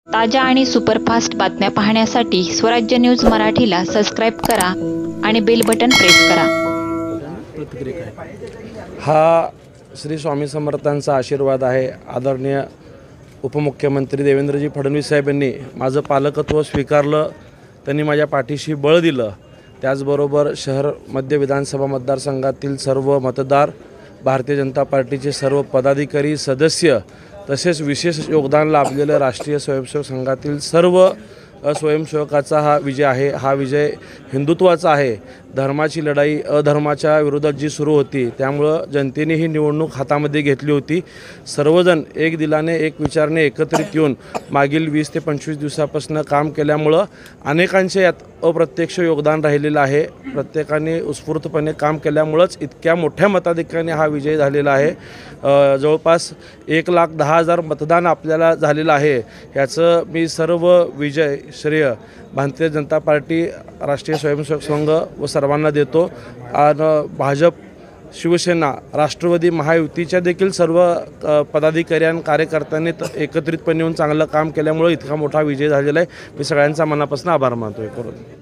ताज्या आणि सुपरफास्ट बातम्या पाहण्यासाठी स्वराज्य न्यूज मराठीला सबस्क्राईब करा आणि बेल बटन प्रेस करा। हा श्री स्वामी समर्थांचा आशीर्वाद आहे। आदरणीय उपमुख्यमंत्री देवेंद्रजी फडणवीस साहेबांनी माझं पालकत्व स्वीकारलं, त्यांनी माझ्या पाठीशी बळ दिलं। त्याचबरोबर शहर मध्य विधानसभा मतदारसंघातील सर्व मतदार, भारतीय जनता पार्टीचे सर्व पदाधिकारी, सदस्य, तसेच विशेष योगदान लाभलेलं राष्ट्रीय स्वयंसेवक संघातील सर्व स्वयंसेवकाचा हा विजय आहे। हा विजय हिंदुत्वाचा आहे। धर्माची लढाई अधर्माच्या विरोधात जी सुरू होती, त्यामुळं जनतेने ही निवडणूक हातामध्ये घेतली होती। सर्वजण एक दिलाने, एक विचाराने एकत्रित येऊन मागील 20 ते 25 दिवसापासून काम केल्यामुळं अनेकांचे यात अप्रत्यक्ष योगदान राहिलेलं आहे। प्रत्येकाने उत्स्फूर्तपणे काम केल्यामुळंच इतक्या मोठ्या मताधिक्याने हा विजय झालेला आहे। जवळपास 1,10,000 मतदान आपल्याला झालेलं आहे। याचं मी सर्व विजय श्रेय भारतीय जनता पार्टी, राष्ट्रीय स्वयंसेवक संघ व सर्वांना देतो। आणि भाजप, शिवसेना, राष्ट्रवादी महायुतीच्या देखील सर्व पदाधिकारी आणि कार्यकर्त्यांनी एकत्रितपणे येऊन चांगलं काम केल्यामुळे इतका मोठा विजय झालेला आहे। मी सगळ्यांचा मनापासून आभार मानतोय।